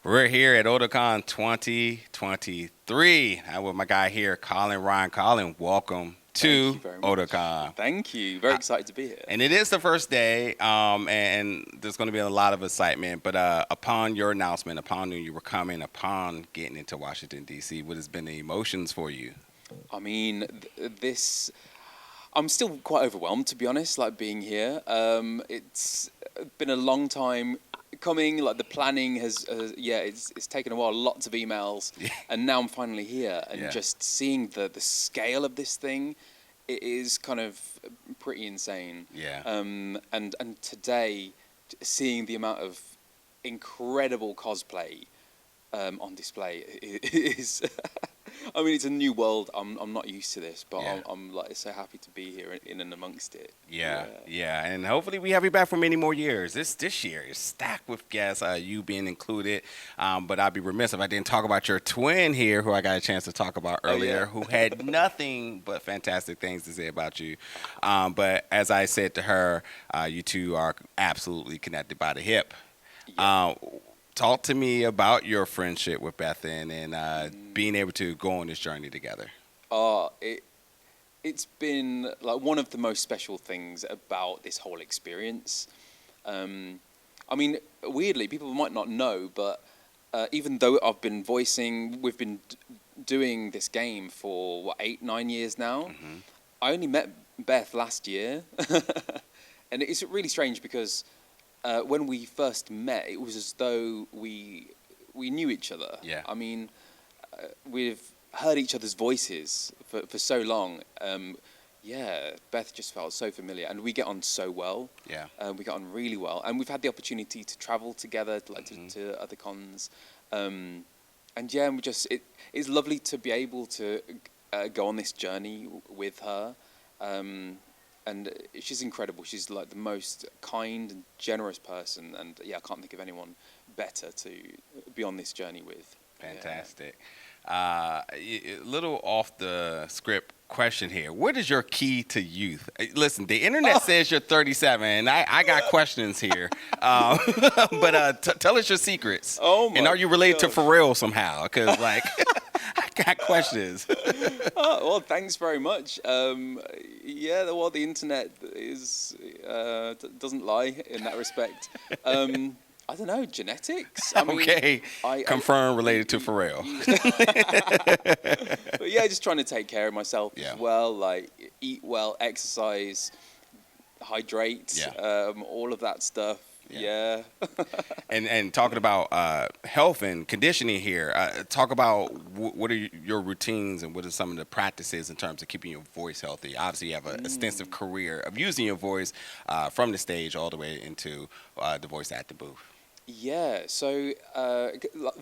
We're here at Otakon 2023. I'm with my guy here, Colin Ryan. Colin, welcome Thank to you very much. Otakon. Thank you. Very excited to be here. And it is the first day, and there's going to be a lot of excitement. But upon your announcement, upon you were coming, upon getting into Washington, D.C., what has been the emotions for you? I mean, I'm still quite overwhelmed, to be honest, like being here. It's been a long time coming. Like the planning it's taken a while, lots of emails, and now I'm finally here. And just seeing the scale of this thing, it is kind of pretty insane. Yeah. And today, seeing the amount of incredible cosplay on display is. I mean, it's a new world. I'm not used to this, but I'm like so happy to be here in and amongst it. Yeah, and hopefully we have you back for many more years. This year is stacked with guests, you being included. But I'd be remiss if I didn't talk about your twin here, who I got a chance to talk about earlier, who had nothing but fantastic things to say about you. But as I said to her, you two are absolutely connected by the hip. Yeah. Talk to me about your friendship with Bethan and being able to go on this journey together. It's been like one of the most special things about this whole experience. I mean, weirdly, people might not know, but even though we've been doing this game for 8-9 years now. Mm-hmm. I only met Beth last year, and it's really strange because. When we first met, it was as though we knew each other. Yeah. I mean, we've heard each other's voices for so long. Beth just felt so familiar, and we get on so well. Yeah. We get on really well, and we've had the opportunity to travel together, to other cons. And it's lovely to be able to go on this journey with her. And she's incredible. She's like the most kind and generous person. And I can't think of anyone better to be on this journey with. Fantastic. A little off the script question here. What is your key to youth? Listen, the internet says you're 37, and I got questions here. But tell us your secrets. Oh my And are you related to gosh. Pharrell somehow? Because, I got questions. Well, thanks very much. The internet doesn't lie in that respect. I don't know, genetics. I mean, Okay. Confirmed related to Pharrell. But just trying to take care of myself as well, like eat well, exercise, hydrate, all of that stuff. Yeah. And talking about health and conditioning here, talk about what are your routines and what are some of the practices in terms of keeping your voice healthy. Obviously, you have an extensive career of using your voice from the stage all the way into the voice acting booth. Yeah, so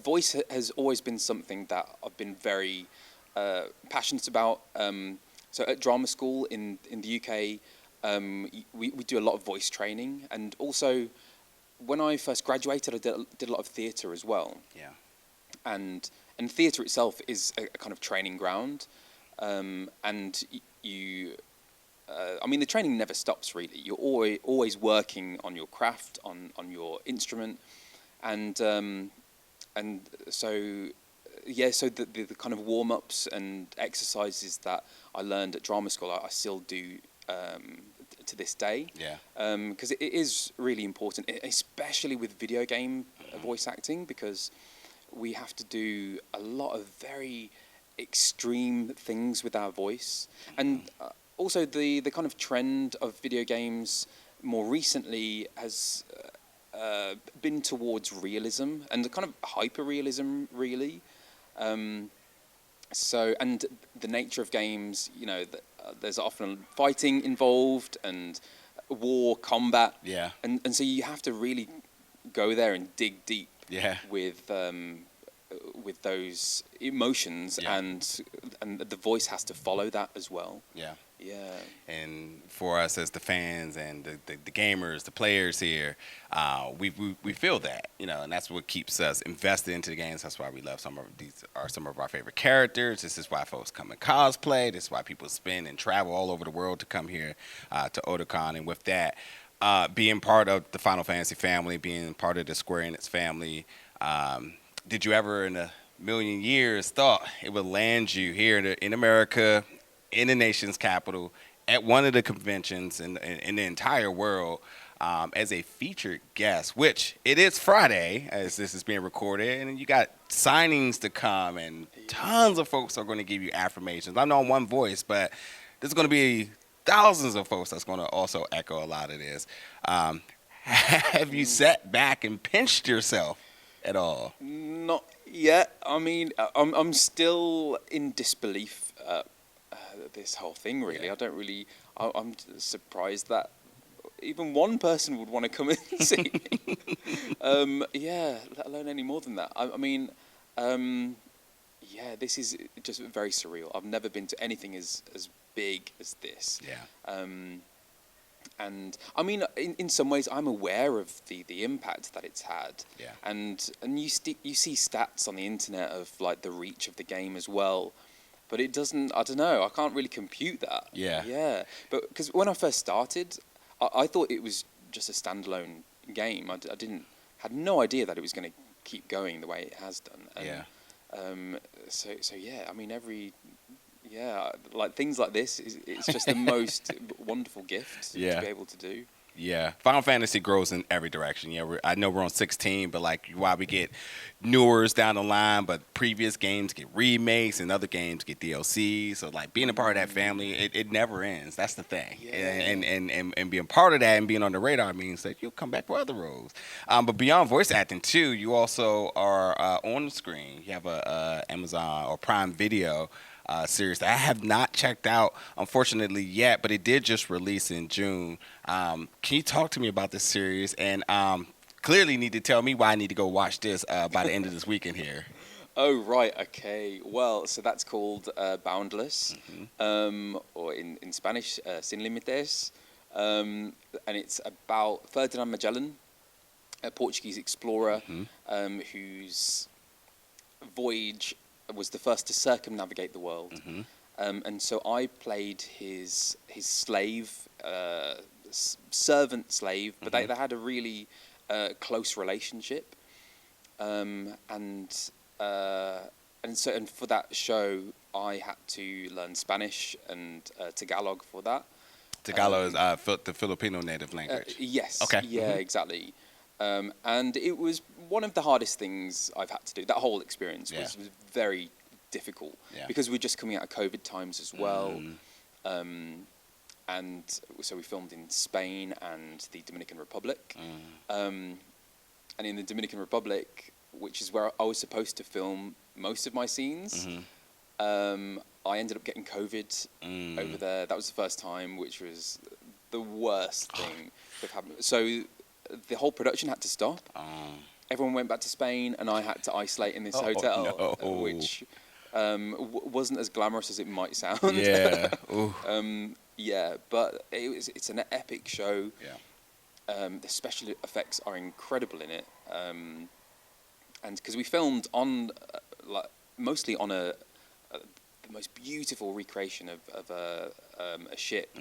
voice has always been something that I've been very passionate about. So at drama school in the UK, we do a lot of voice training, and also when I first graduated, I did a lot of theatre as well. Yeah. And theatre itself is a kind of training ground, and the training never stops really. You're always working on your craft, on your instrument, and so the kind of warm-ups and exercises that I learned at drama school, I still do to this day. Yeah. Because it is really important, especially with video game voice acting, because we have to do a lot of very extreme things with our voice. And also the kind of trend of video games more recently has been towards realism and the kind of hyper-realism, really. And the nature of games, there's often fighting involved and war, combat. Yeah. And so you have to really go there and dig deep with those emotions, and the voice has to follow that as well. Yeah. Yeah. And for us as the fans and the gamers, the players here, we feel that, and that's what keeps us invested into the games. That's why we love some of our favorite characters. This is why folks come and cosplay. This is why people spend and travel all over the world to come here to Otakon. And with that, being part of the Final Fantasy family, being part of the Square Enix family, did you ever in a million years thought it would land you here in America, in the nation's capital, at one of the conventions in the entire world, as a featured guest, which it is Friday as this is being recorded, and you got signings to come, and tons of folks are going to give you affirmations. I know one voice, but there's going to be thousands of folks that's going to also echo a lot of this. Have you sat back and pinched yourself at all? Not yet. I mean, I'm still in disbelief at this whole thing. Really, Yeah. I don't really. I'm surprised that even one person would want to come and see me. Yeah, let alone any more than that. I mean, yeah, this is just very surreal. I've never been to anything as big as this. Yeah. And I mean, in some ways, I'm aware of the impact that it's had. Yeah. And you see stats on the internet of like the reach of the game as well, but it doesn't. I don't know. I can't really compute that. Yeah. Yeah. But because when I first started, I thought it was just a standalone game. I had no idea that it was going to keep going the way it has done. And, Yeah. So yeah. I mean, like things like this it's just the most wonderful gift to Yeah. be able to do. Yeah, Final Fantasy grows in every direction. Yeah, I know we're on 16, but like while we get newers down the line, but previous games get remakes and other games get DLC. So like being a part of that family, it never ends. That's the thing. Yeah. And being part of that and being on the radar means that you'll come back for other roles. But beyond voice acting too, you also are on the screen. You have a Amazon or Prime Video series that I have not checked out, unfortunately, yet, but it did just release in June. Can you talk to me about this series? And clearly need to tell me why I need to go watch this by the end of this weekend here. Oh, right. Okay. Well, so that's called Boundless, or in Spanish, Sin Límites. And it's about Ferdinand Magellan, a Portuguese explorer whose voyage was the first to circumnavigate the world. And so I played his slave, servant slave, but they had a really close relationship. And for that show, I had to learn Spanish and Tagalog for that. Tagalog is the Filipino native language. Yes. Okay. Yeah, exactly. And it was one of the hardest things I've had to do. That whole experience was very difficult because we're just coming out of COVID times as well. And so we filmed in Spain and the Dominican Republic. And in the Dominican Republic, which is where I was supposed to film most of my scenes, I ended up getting COVID over there. That was the first time, which was the worst thing that happened. So the whole production had to stop. Everyone went back to Spain, and I had to isolate in this hotel, no. which wasn't as glamorous as it might sound. Yeah. Yeah, but it's an epic show. Yeah. The special effects are incredible in it, and because we filmed on mostly on the most beautiful recreation of a ship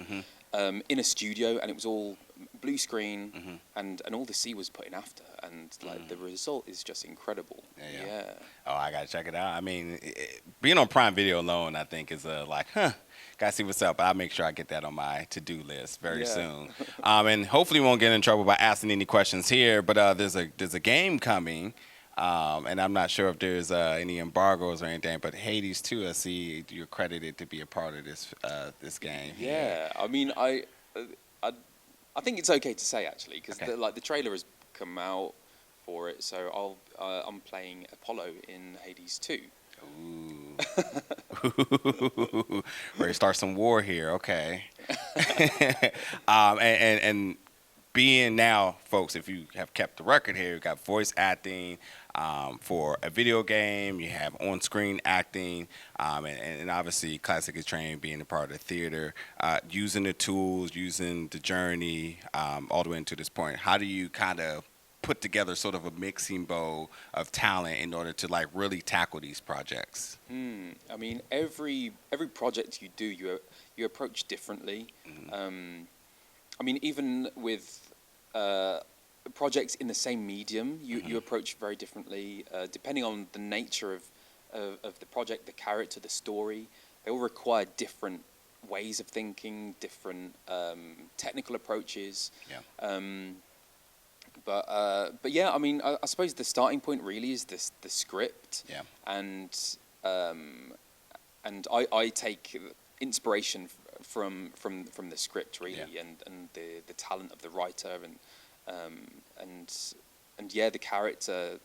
in a studio, and it was all blue screen, and all the sea was put in after, and like the result is just incredible. Yeah. Oh, I gotta check it out. I mean, being on Prime Video alone, I think is gotta see what's up. I'll make sure I get that on my to-do list very soon. And hopefully we won't get in trouble by asking any questions here. But there's a game coming. And I'm not sure if there's any embargoes or anything, but Hades 2, I see you're credited to be a part of this game. Yeah, I mean, I think it's okay to say actually, because the trailer has come out for it, so I'm playing Apollo in Hades 2. Ooh. Ready to start some war here, okay. And being now, folks, if you have kept the record here, you've got voice acting for a video game, you have on-screen acting, and obviously Classic is trained being a part of the theater, using the tools, using the journey all the way into this point. How do you kind of put together sort of a mixing bowl of talent in order to like really tackle these projects? I mean, every project you do, you approach differently. I mean, even with projects in the same medium, you approach very differently, depending on the nature of the project, the character, the story. They all require different ways of thinking, different technical approaches. Yeah. But yeah, I mean, I suppose the starting point really is the script. Yeah. And I take inspiration from the script really, Yeah. and the talent of the writer and yeah, the character.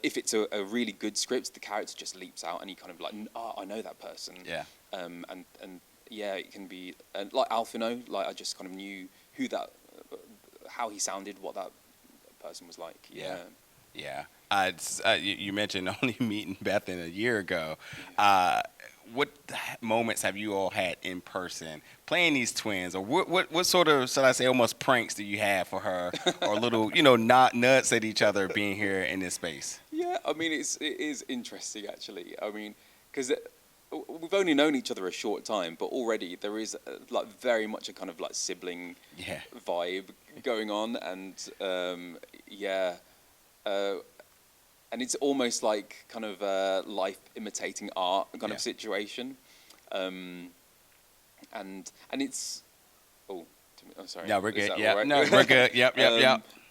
If it's a really good script, the character just leaps out, and you kind of like, oh, I know that person. Yeah. And yeah, it can be like Alfino. Like I just kind of knew how he sounded, what that person was like. Yeah. Yeah. You mentioned only meeting Bethan a year ago. What moments have you all had in person playing these twins, or what sort of, should I say, almost pranks do you have for her, or little, not nuts at each other being here in this space? Yeah, I mean, it is interesting actually. I mean, because we've only known each other a short time, but already there is like very much a kind of like sibling vibe going on, and yeah. And it's almost like kind of life imitating art kind of situation, and it's sorry. No, we're good. Yeah, right? no, we're good. Yep.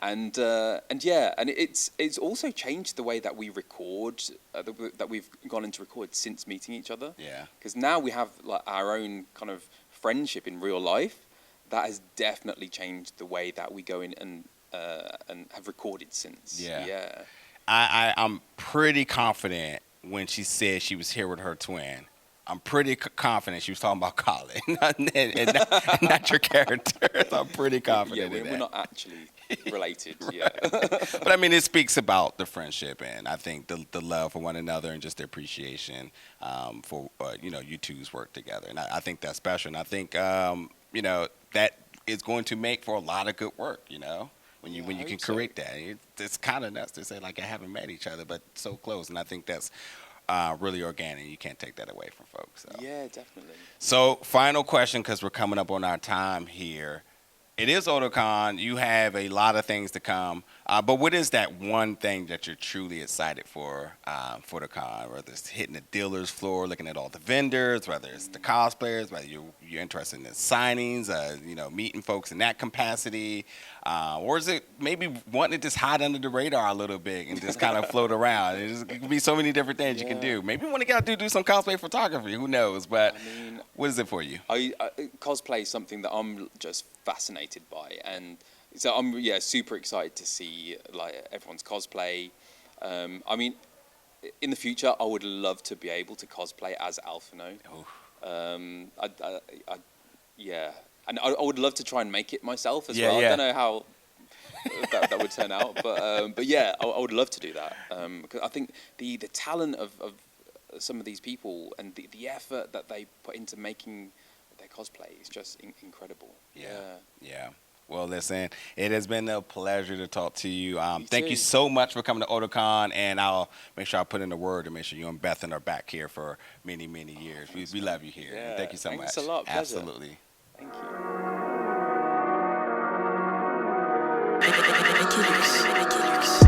And yeah, and it's also changed the way that we record, that we've gone into record since meeting each other. Yeah. Because now we have like our own kind of friendship in real life. That has definitely changed the way that we go in and have recorded since. Yeah. I'm pretty confident when she said she was here with her twin. I'm pretty confident she was talking about Colin and not your character. I'm pretty confident. Yeah, we're not actually related. Yeah. But I mean, it speaks about the friendship, and I think the love for one another and just the appreciation for you two's work together. And I think that's special. And I think that is going to make for a lot of good work. When you can correct that. It's kind of nuts to say like I haven't met each other, but so close. And I think that's really organic. You can't take that away from folks. So. Yeah, definitely. So final question, because we're coming up on our time here. It is Otakon. You have a lot of things to come. But what is that one thing that you're truly excited for the con? Whether it's hitting the dealer's floor, looking at all the vendors, whether it's the cosplayers, whether you're interested in the signings, meeting folks in that capacity, or is it maybe wanting to just hide under the radar a little bit and just kind of float around? It can be so many different things you can do. Maybe you want to get out there do some cosplay photography. Who knows? But what is it for you? Cosplay is something that I'm just fascinated by, and so I'm super excited to see like everyone's cosplay. I mean, in the future, I would love to be able to cosplay as Alfino. And I would love to try and make it myself as well. I don't know how that would turn out, but yeah, I would love to do that because I think the talent of some of these people and the effort that they put into making their cosplay is just incredible. Yeah. Well, listen, it has been a pleasure to talk to you. Thank too. you so much for coming to Otakon, and I'll make sure I put in the word to make sure you and Bethan are back here for many, many years. We love you here. Yeah. Thank you so much. Thanks a lot. Pleasure. Absolutely. Thank you.